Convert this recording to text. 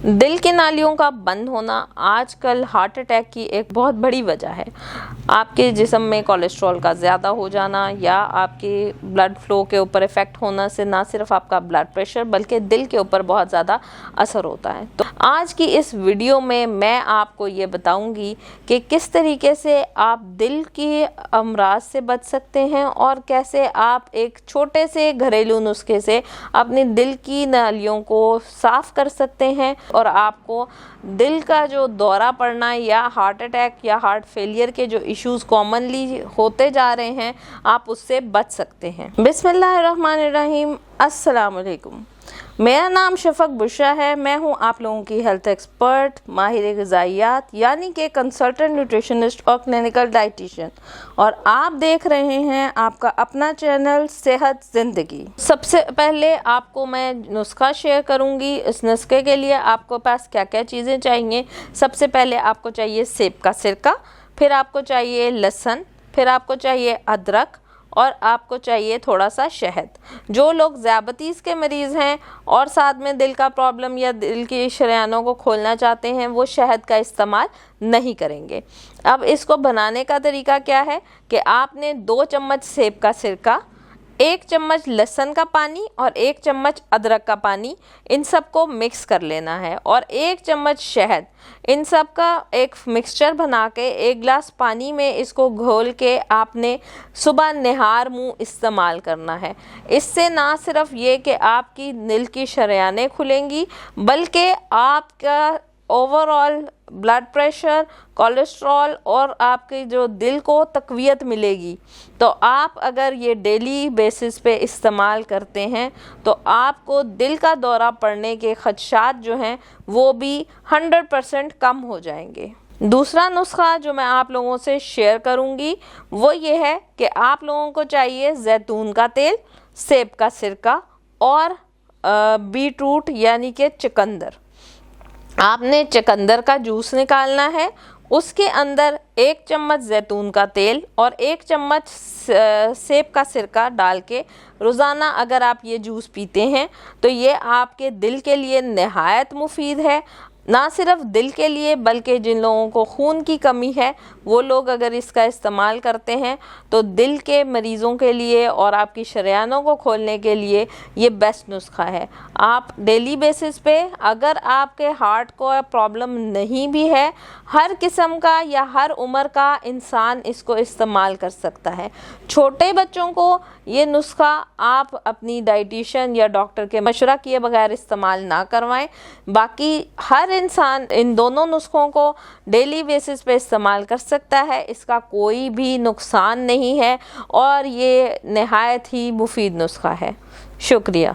दिल की नालियों का बंद होना आजकल हार्ट अटैक की एक बहुत बड़ी वजह है। आपके जिस्म में कोलेस्ट्रॉल का ज़्यादा हो जाना या आपके ब्लड फ्लो के ऊपर इफ़ेक्ट होना से ना सिर्फ आपका ब्लड प्रेशर बल्कि दिल के ऊपर बहुत ज़्यादा असर होता है। तो आज की इस वीडियो में मैं आपको ये बताऊंगी कि किस तरीके से आप दिल की अमराज से बच सकते हैं और कैसे आप एक छोटे से घरेलू नुस्खे से अपनी दिल की नालियों को साफ़ कर सकते हैं और आपको दिल का जो दौरा पड़ना या हार्ट अटैक या हार्ट फेलियर के जो इश्यूज कॉमनली होते जा रहे हैं आप उससे बच सकते हैं। बिस्मिल्लाहिर्रहमानिर्रहीम, अस्सलाम वालेकुम। मेरा नाम शफक बुशरा है। मैं हूं आप लोगों की हेल्थ एक्सपर्ट, माहिर ग़िज़ाइयात यानी कि कंसल्टेंट न्यूट्रिशनिस्ट और क्लिनिकल डाइटिशियन, और आप देख रहे हैं आपका अपना चैनल सेहत ज़िंदगी। सबसे पहले आपको मैं नुस्खा शेयर करूंगी। इस नुस्खे के लिए आपको पास क्या क्या चीज़ें चाहिए। सबसे पहले आपको चाहिए सेब का सिरका, फिर आपको चाहिए लहसुन, फिर आपको चाहिए अदरक और आपको चाहिए थोड़ा सा शहद। जो लोग ज़ियाबतीस के मरीज़ हैं और साथ में दिल का प्रॉब्लम या दिल की शरीयानों को खोलना चाहते हैं वो शहद का इस्तेमाल नहीं करेंगे। अब इसको बनाने का तरीका क्या है कि आपने 2 चम्मच सेब का सिरका, 1 चम्मच लहसुन का पानी और 1 चम्मच अदरक का पानी, इन सब को मिक्स कर लेना है और 1 चम्मच शहद, इन सब का एक मिक्सचर बना के 1 गिलास पानी में इसको घोल के आपने सुबह निहार मुंह इस्तेमाल करना है। इससे ना सिर्फ ये कि आपकी दिल की शरीयानें खुलेंगी बल्कि आपका ओवरऑल ब्लड प्रेशर, कोलेस्ट्रॉल और आपके जो दिल को तक़वियत मिलेगी। तो आप अगर ये डेली बेसिस पे इस्तेमाल करते हैं तो आपको दिल का दौरा पड़ने के ख़दशात जो हैं वो भी 100% कम हो जाएंगे। दूसरा नुस्खा जो मैं आप लोगों से शेयर करूंगी वो ये है कि आप लोगों को चाहिए जैतून का तेल, सेब का सिरका और बीटरूट यानी कि चुकंदर। आपने चुकंदर का जूस निकालना है, उसके अंदर 1 चम्मच जैतून का तेल और 1 चम्मच सेब का सिरका डाल के रोज़ाना अगर आप ये जूस पीते हैं तो ये आपके दिल के लिए नहायत मुफीद है। ना सिर्फ दिल के लिए बल्कि जिन लोगों को खून की कमी है वो लोग अगर इसका इस्तेमाल करते हैं तो दिल के मरीज़ों के लिए और आपकी शरीयानों को खोलने के लिए ये बेस्ट नुस्खा है। आप डेली बेसिस पे अगर आपके हार्ट को प्रॉब्लम नहीं भी है, हर किस्म का या हर उम्र का इंसान इसको इस्तेमाल कर सकता है। छोटे बच्चों को ये नुस्खा आप अपनी डाइटिशियन या डॉक्टर के मशवरा किए बगैर इस्तेमाल ना करवाएं। बाकी हर इंसान इन दोनों नुस्खों को डेली बेसिस पे इस्तेमाल कर सकता है। इसका कोई भी नुकसान नहीं है और ये नहायत ही मुफीद नुस्खा है। शुक्रिया।